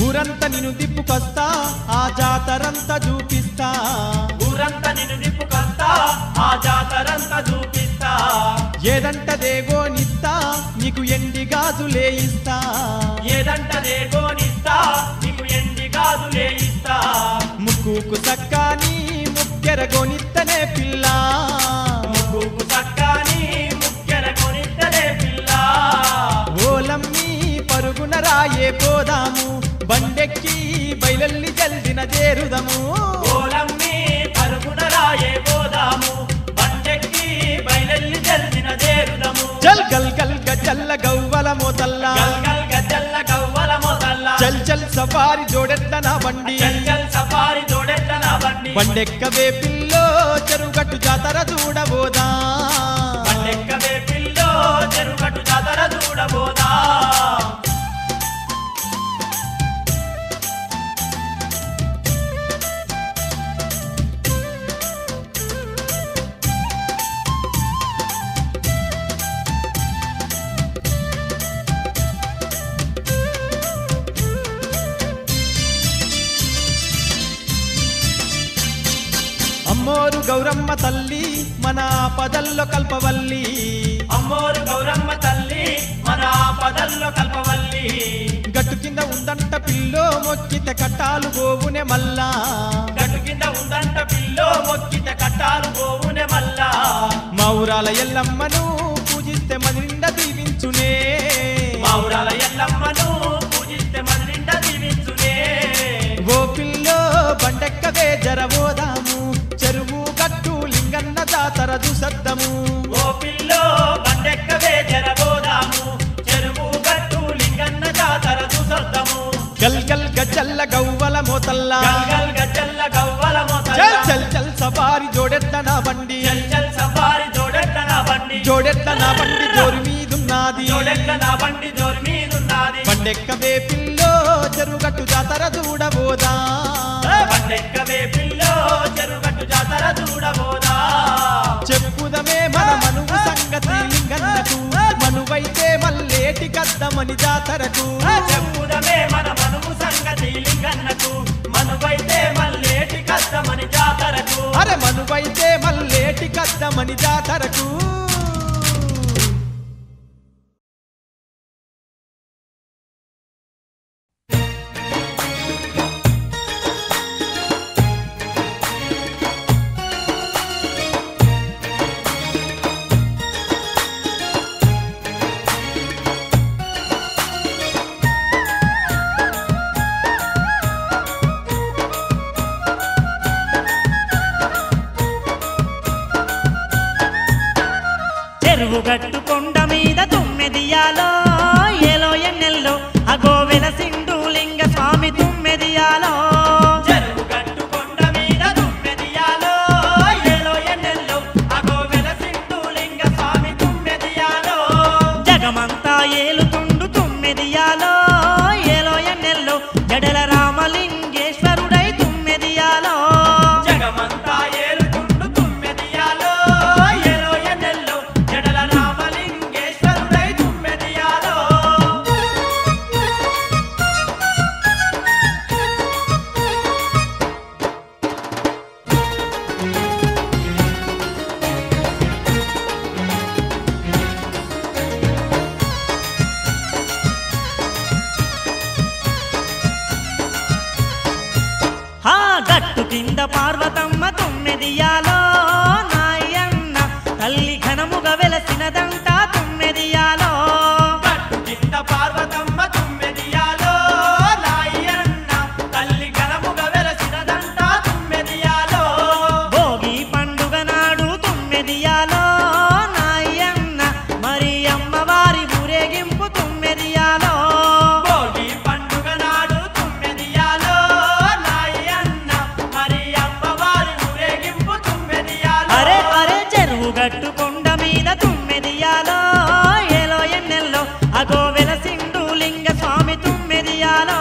ఊరంతా నిన్ను తిప్పుకొస్తా ఆ జాతరంతా చూపిస్తా ఊరంతా నిన్ను నిప్పుకొస్తా ఆ జాతరంతా చూపిస్తా ఏదంటదేగో నిస్తా నీకు ఎండి గాజులే ఇస్తా ఏదంటదే గోనిస్తా నీకు ఎండి గాజులే ఇస్తా ముక్కుకు సక్కాని ముక్కెర గోనిత్తనే పిల్ల ముగ్గుకు సక్కాని ముక్కెర కొనిద్దనే పిల్ల ఓలమ్మి పరుగున రాయే పోదాము బండెక్కి బయలల్లి జల్దిన చేరుదము ఓలమ్మి పరుగున రాయే పోదాము బండెక్కి బయలెల్లి జల్దిన చేరుదము చల్ గల్ గల్ గజల్ల గవ్వల మోతల్ల గల్ గల్ గజల్ల గవ్వల మొదల్ల చల్ చల్ సఫారీ జోడెత్తన బండి చల్ చల్ సఫారీ జోడెట్టన బండి బండెక్కవే పిల్లో చెరుగట్టు జాతర చూడబోదా బండెక్కవే పిల్లో చెరుగట్టు జాతర చూడబోదా అమ్మోరు గౌరమ్మ తల్లి మన పదల్లో కల్పవల్లి అమ్మోరు గౌరమ్మ తల్లి మన పదల్లో కల్పవల్లి గట్టు కింద ఉందంట పిల్లో మొక్కితే కట్టాలు గోవునే మల్లా గట్టు కింద ఉందంట పిల్లో మొక్కిత కట్టాలు గోవునే మల్లా మా ఊరాల ఎల్లమ్మను పూజిస్తే మది నిండా దీవించునే మా ఊరాల ఎల్లమ్మను పూజిస్తే మన నిండా దీవించునే ఓ పిల్లో బండెక్కవే జరబోదాము చెరువు గట్టు లింగన్న జాతర చూసద్దము ఓ పిల్లో బండెక్కవే జరబోదాము చెరువు గట్టు లింగన్న జాతర చూసొద్దాము గల్ గల్ గజల్ల గవ్వల మోతల్ల గల్ గల్ గజల్ల గవ్వల మొదల చల్ చల్ చల్ సఫారీ జోడెత్తన బండి చల్ చల్ సఫారీ జోడెట్టన బండి జోడెత్తన బండి జోరు మీదున్నది జోడెట్టన బండి జోరు మీదున్నది బండెక్కవే పిల్లో చెరుగట్టు జాతర చూడబోదా బండెక్కవే పిల్లో చెరుగట్టు జాతర చూడబోదా చెప్పుదమే మన మనువు సంగతి లింగన్నకు మనువైతే మల్లేటి కద్దమని జాతరకు చెప్పుదమే మన మనువు సంగతి లింగన్నకు మనువైతే మల్లేటి కష్టమని జాతరకు అరే మనువైతే మల్లేటి కద్దమని జాతరకు జిండ పార్వతమ్మ తుమ్మెదియాలో నాయన్న తల్లి ఘనముగా వెలసినదంట తుమ్మెదియాలో జిండ పార్వతమ్మ తుమ్మెదియాలో నాయన్న తల్లి ఘనముగా వెలసినదంట తుమ్మెదియాలో భోగి పండుగ నాడు తుమ్మెదియాలో నాయన్న మరి అమ్మవారి ఊరేగింపు తుమ్మెదియాలో భోగి పండుగ నాడు తుమ్మెదియాలో నాయన్న మరి అమ్మవారి ఊరేగింపు తుమ్మెదియాలో అరే అరే చెరువు గట్టు కొండ మీద తుమ్మెదియాలో ఏలో ఎన్నెల్లో అగో వెలసిండు లింగ స్వామి తుమ్మెదియాలో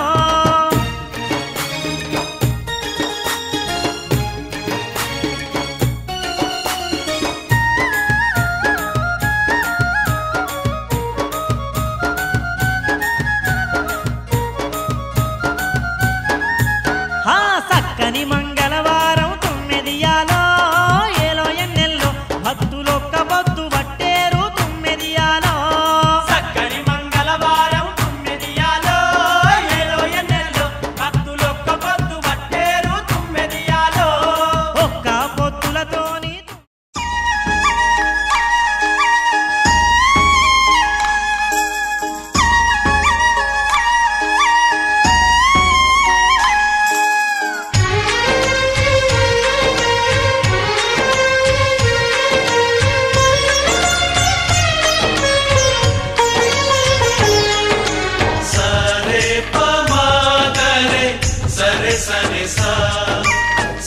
హా సక్కని మంగళవారం తుమ్మెదియాలో ఏలో ఎన్నెల్లో భక్తులొక్క పొద్దు పట్టేరు తుమ్మెదియాలో చక్కని మంగళవారం తుమ్మెదియాలో ఏలో ఎన్నెల్లో భక్తులొక్క పొద్దు పట్టేరు తుమ్మెదియాలో ఒక్క పొద్దులతోని సరే పమాగరే సరే సరే సా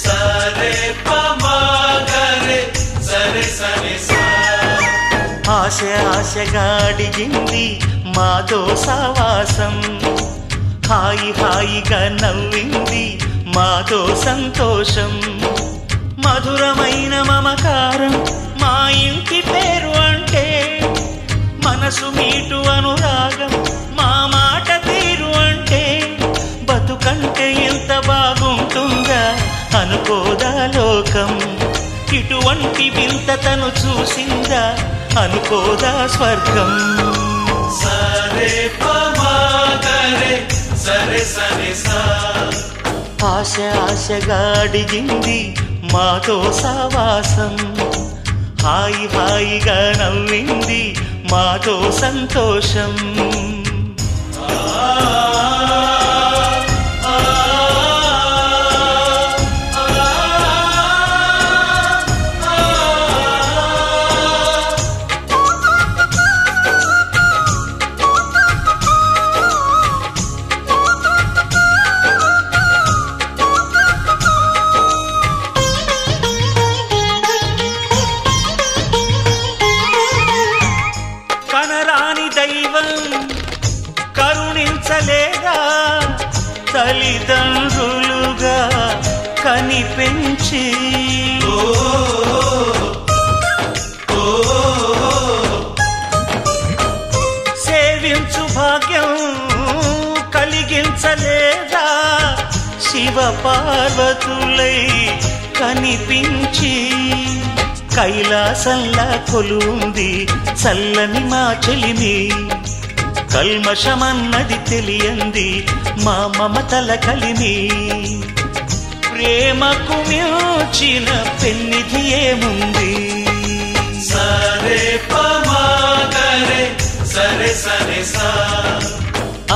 సరే పమాగరే సరే సరే సా ఆశ ఆశగా అడిగింది మాతో సావాసం హాయి హాయిగా నవ్వింది మాతో సంతోషం మధురమైన మమకారం మా ఇంటి పేరు అంటే మనసు మీటు అనురాగం మా మాట తీరు అంటే బతుకంటే ఎంత బాగుంటుందా అనుకోదా లోకం ఇటువంటి వింత తను చూసిందా అనుకోదా స్వర్గం సరే పమాగరే సరే సరే సా ఆశ ఆశగా అడిగింది మాతో సావాసం హాయి హాయిగా నవ్వింది మాతో సంతోషం కనరాని దైవం కరుణించలేదా తల్లిదండ్రులుగా కనిపెంచి సేవించు భాగ్యం కలిగించలేదా శివ పార్వతులై కనిపించి కైలాసంలా కొలుంది చల్లని మా చెలిమి కల్మషమన్నది తెలియంది మా మమతల కలిమి ప్రేమకు మించిన పెన్నిధి ఏముంది సరే పమాగరే సరే సరే సా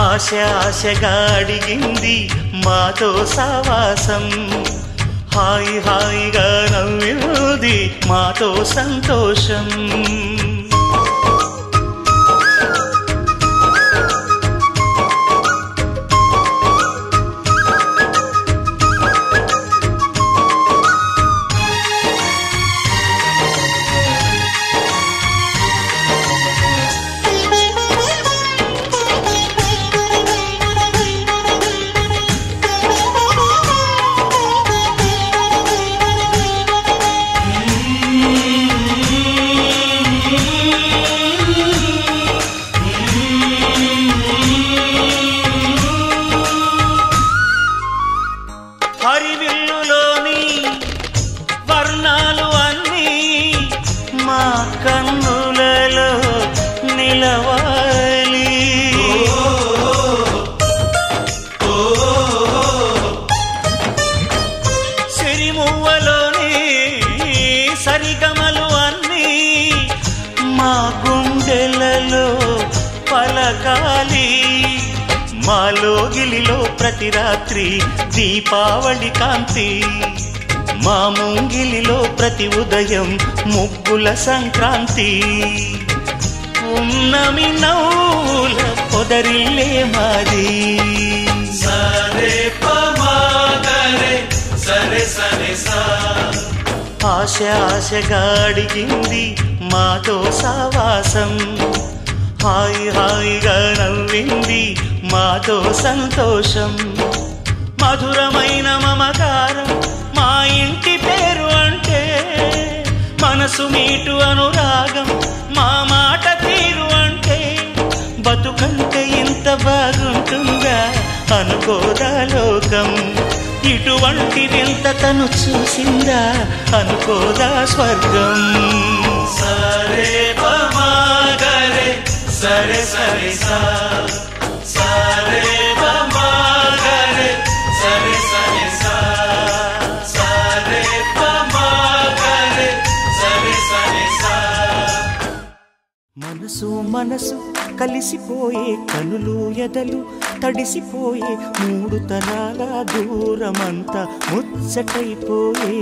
ఆశ ఆశగా అడిగింది మాతో సావాసం హాయి హాయిగా నవ్వింది మాతో సంతోషం మాలోగిలిలో ప్రతి రాత్రి దీపావళి కాంతి, మా ముంగిలిలో ప్రతి ఉదయం ముగ్గుల సంక్రాంతి. ఉన్నమి నవ్వుల పొదరిల్లే మాది. సరే పమాగరే సరే సరే సా. ఆశ ఆశగా అడిగింది మాతో సావాసం, హాయి హాయిగా నవ్వింది మాతో సంతోషం. మధురమైన మమకారం మా ఇంటి పేరు అంటే, మనసు మీటు అనురాగం మా మాట తీరు అంటే, బతుకంటే ఇంత బాగుంటుందా అనుకోదా లోకం, ఇటువంటి వింత తను చూసిందా అనుకోదా స్వర్గం. సరే పమాగరే సరే సరే సా. సరే పమాగరే సరే సరే సా. సరే పమాగరే సరే సరే సా. మనసు మనసు కలిసిపోయే, కనులు ఎదలు తడిసిపోయే, మూడు తరాల దూరమంతా ముచ్చటైపోయే.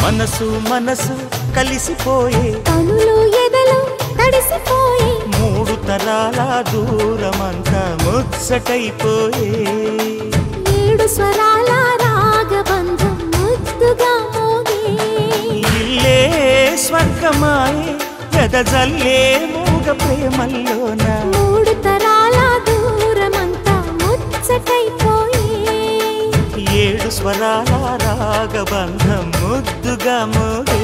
మనసు మనసు కలిసిపోయే, కనులు ఎదలు తడిసిపోయే, మూడు తరాల దూరమంతా ముచ్చటైపోయే. ఏడు స్వరాల రాగబంధం ముద్దుగా మోగే, ఇల్లే స్వర్గమాయే వెదజల్లే మూగ ప్రేమల్లోన. మూడు తరాల దూరమంతా ముచ్చటైపోయే, ఏడు స్వరాల రాగబంధం ముద్దుగా మోగే.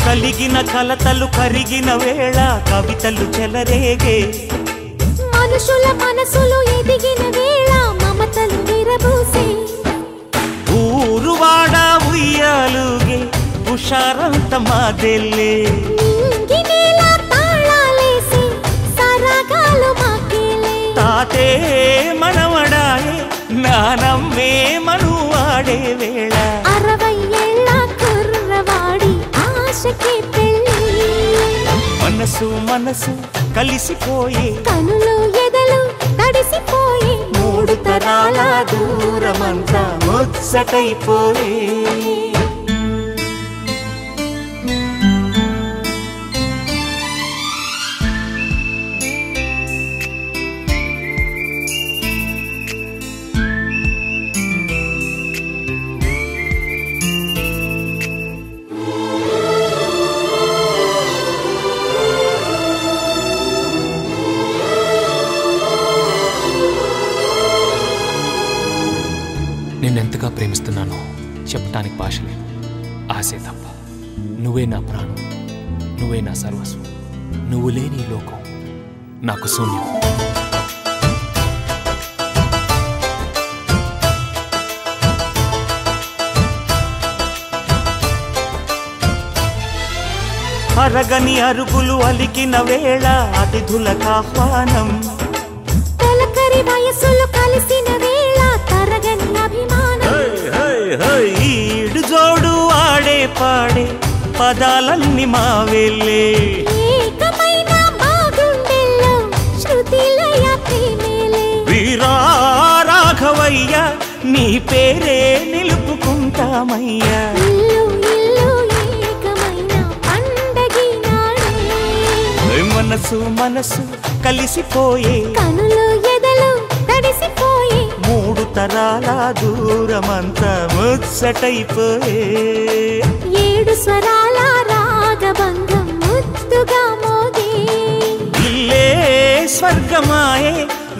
కలిగిన కలతలు కరిగిన వేళ కవితలు చెలరేగే, మనుషుల మనసులు ఎదిగిన వేళ మమతలు విరబూసే, ఊరువాడ ఉయ్యాలుగే హుషారంత మాదెల్లే. నింగినేల తాళాలేసి సరాగాలు మాకేలే, తాతే మనవడాయే నానమ్మే మనువాడే వేళ. 60 ఏళ్ళ కుర్రవాడి ఆశకి పెళ్ళి, మనసు మనసు కలిసిపోయే, కనులు ఎదలు తడిసిపోయే, మూడు తరాల దూరమంతా ముచ్చటైపోయే. నిన్నెంతగా ప్రేమిస్తున్నానో చెప్పటానికి భాష లేదు, ఆశే తప్ప. నువ్వే నా ప్రాణం, నువ్వే నా సర్వస్వం, నువ్వు లేని ఈ లోకం నాకు శూన్యం. అరగని అరుగులు అలికిన వేళ అతిథులకు ఆహ్వానం, తొలకరి వయసులు కలిసిన వేళ తరగని అభిమానం, ఈడు జోడు ఆడే పాడే పదాలన్నీ మా వెళ్ళే. ఏకమైన మా గుండెల్లో శృతిలయ ప్రేమేలే, వీరా రాఘవయ్య నీ పేరే నిలుపుకుంటామయ్యా. ఇల్లు ఇల్లు ఏకమైన పండగి నాడు. మనసు మనసు కలిసిపోయే కనులు ఎదలు తడిసిపోయే మూడు తరాల దూరమంతా ముచ్చటైపోయే ఏడు స్వరాల రాగబంధం ముద్దుగా మోగే ఇల్లే స్వర్గమాయే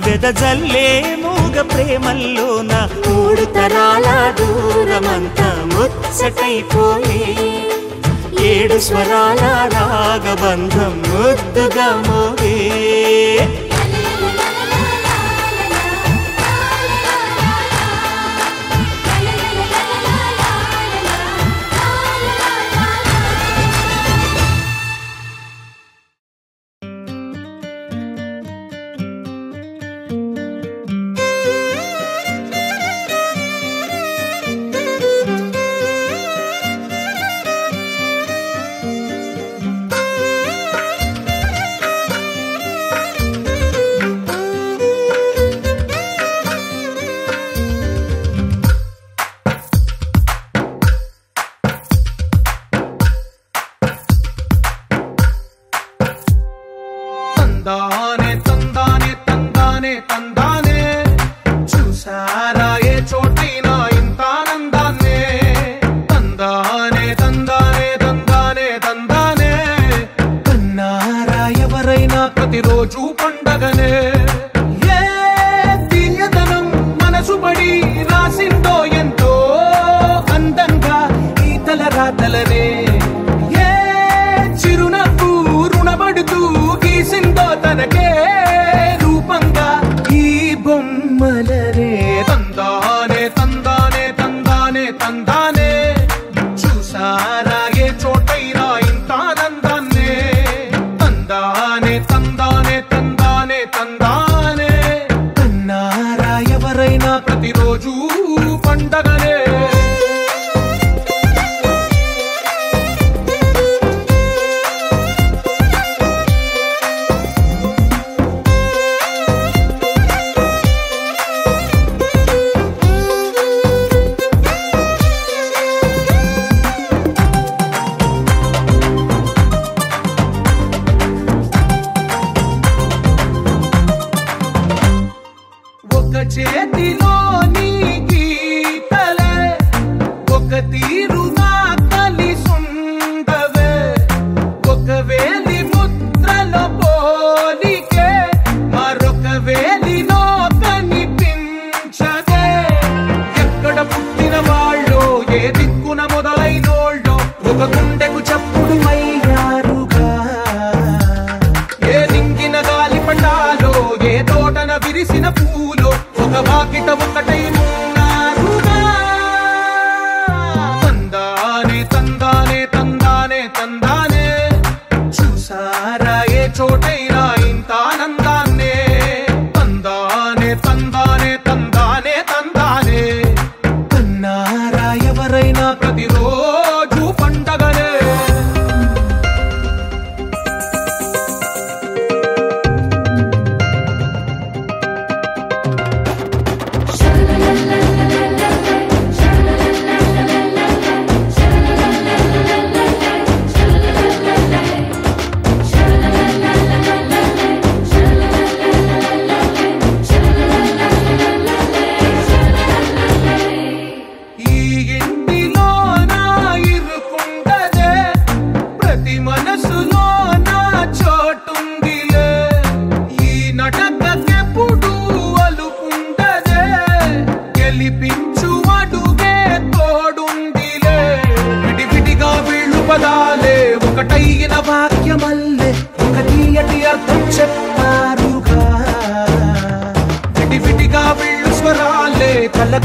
వెదజల్లే మూగ ప్రేమల్లోన మూడు తరాల దూరమంతా ముచ్చటైపోయే ఏడు స్వరాల రాగబంధం ముద్దుగా మోగే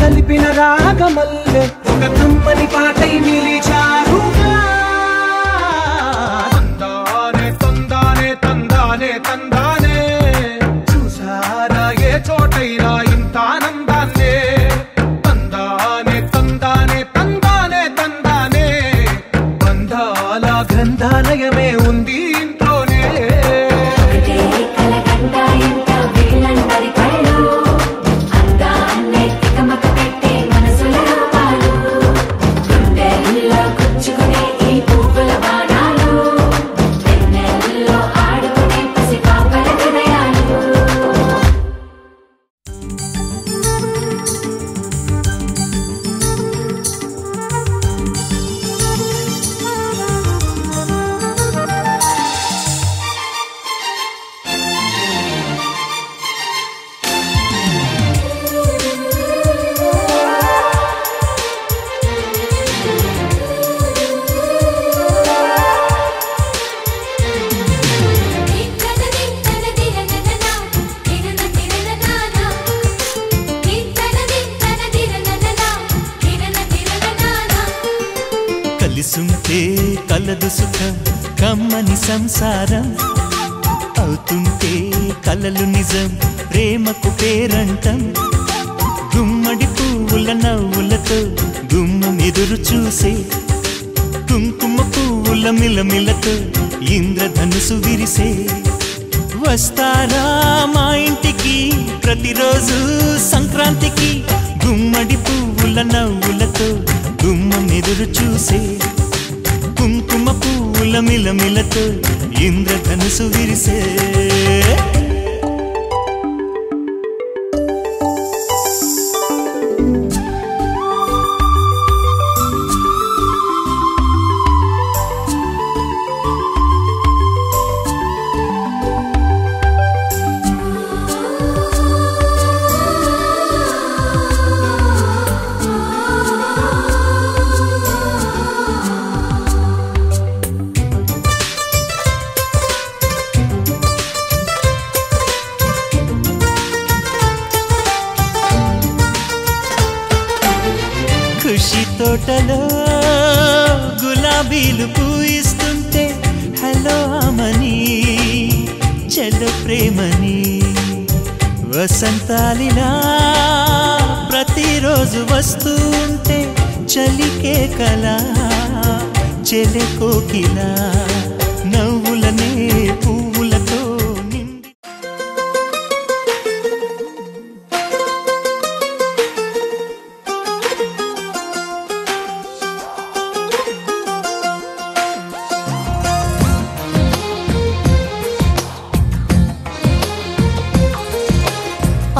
కలిపిన రాగమల్లె ఒక కమ్మని పాటై నిలిచారుగా తందానే తందానే తందానే తందానే చూసారా ఏ చోటైనా ఇంత ఆనందాన్నే తందానే తందానే తందానే తందానే బంధాల గ్రంథాలయమే ఉంది ఇంట్లోనే కళ్ళు అందాన్నే తికమక పెట్టే మనసుల రూపాలు కలదు సుఖం కమ్మని సంసారం అవుతుంటే కలలు నిజం ప్రేమకు పేరంటం గుమ్మడి పువ్వుల నవ్వులతో గుమ్మం ఎదురు చూసే కుంకుమ పువ్వుల మిలమిలతో ఇంద్రధనుసు విరిసే వస్తారా మా ఇంటికి ప్రతిరోజు సంక్రాంతికి గుమ్మడి పువ్వుల నవ్వులతో గుమ్మం ఎదురు చూసే కుంకుమ పువ్వుల మిలమిలతో ఇంద్రధనుసు విరిసే ఖుషి తోటలో గులాబీలు పూయిస్తుంటే హలో అమని చెల్లో ప్రేమని వసంతాలిలా ప్రతిరోజు వస్తూ ఉంటే చలికే కలా చెలె కోకిలా నవ్వులనే పువ్వులతో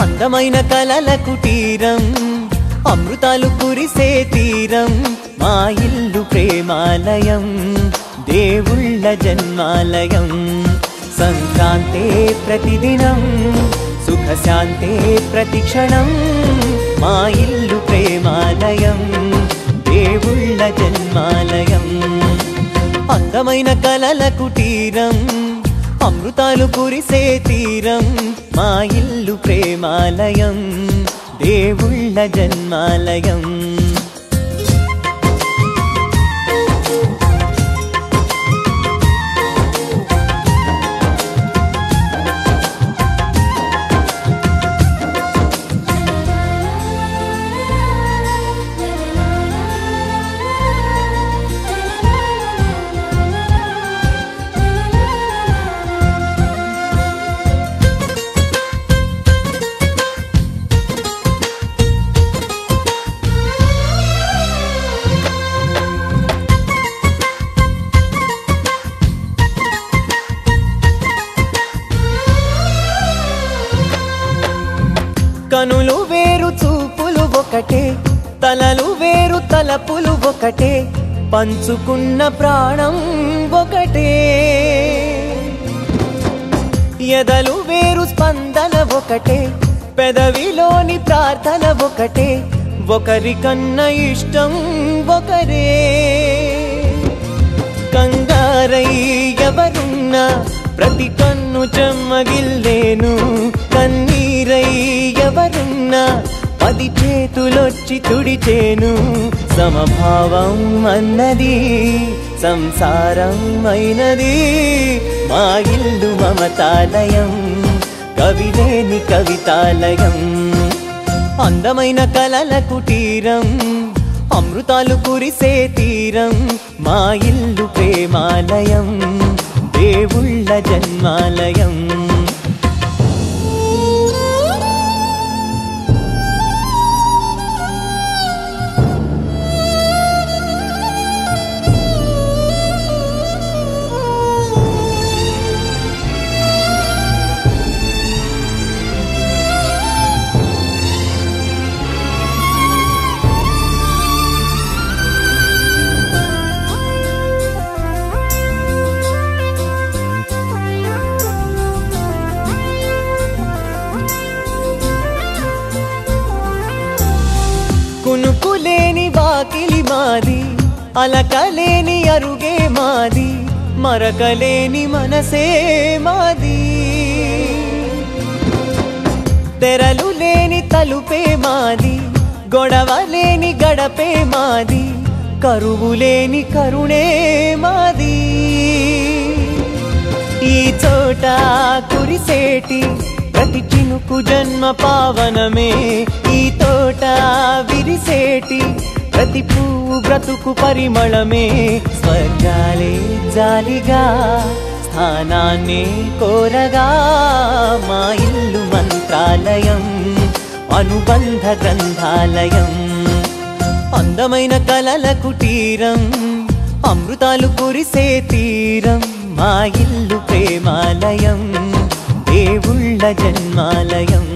అందమైన కలల కుటీరం అమృతాలు కురిసే తీరం మా ఇల్లు ప్రేమాలయం దేవుళ్ళ జన్మాలయం సంక్రాంతే ప్రతిదినం సుఖశాంతే ప్రతిక్షణం మా ఇల్లు ప్రేమాలయం దేవుళ్ళ జన్మాలయం అందమైన కలల కుటీరం అమృతాలు కురిసే తీరం మా ఇల్లు ప్రేమాలయం దేవుళ్ళ జన్మాలయం కనులు వేరు చూపులు ఒకటే తలలు వేరు తలపులు ఒకటే పంచుకున్న ప్రాణం ఒకటే ఎదలు వేరు స్పందన ఒకటే పెదవిలోని ప్రార్థన ఒకటే ఒకరికన్నా ఇష్టం ఒకరే కంగారై ఎవరున్నా ప్రతి కన్ను చెమ్మగిల్లేను కన్నీరై ఎవరున్నా 10 చేతులొచ్చి తుడిచేను సమభావం అన్నది సంసారం అయినది మా ఇల్లు మమతాలయం కవిలేని కవితాలయం అందమైన కలల కుటీరం అమృతాలు కురిసే తీరం మా ఇల్లు ప్రేమాలయం దేవుళ్ళ జన్మాలయం కునుకులేని వాకిలి మాది అలకలేని అరుగే మాది మరకలేని మనసే మాది తెరలు లేని తలుపే మాది గొడవ లేని గడపే మాది కరువులేని కరుణే మాది ఈ చోట కురిసేటి ప్రతి చినుకు జన్మ పావనమే ఈ తోట విరిసేటి ప్రతి పువ్వు బ్రతుకు పరిమళమే స్వర్గాలే జాలిగా స్థానాన్ని కోరగా మా ఇల్లు మంత్రాలయం అనుబంధ గ్రంథాలయం అందమైన కలల కుటీరం అమృతాలు కురిసే తీరం మా ఇల్లు ప్రేమాలయం దేవుళ్ళ జన్మాలయం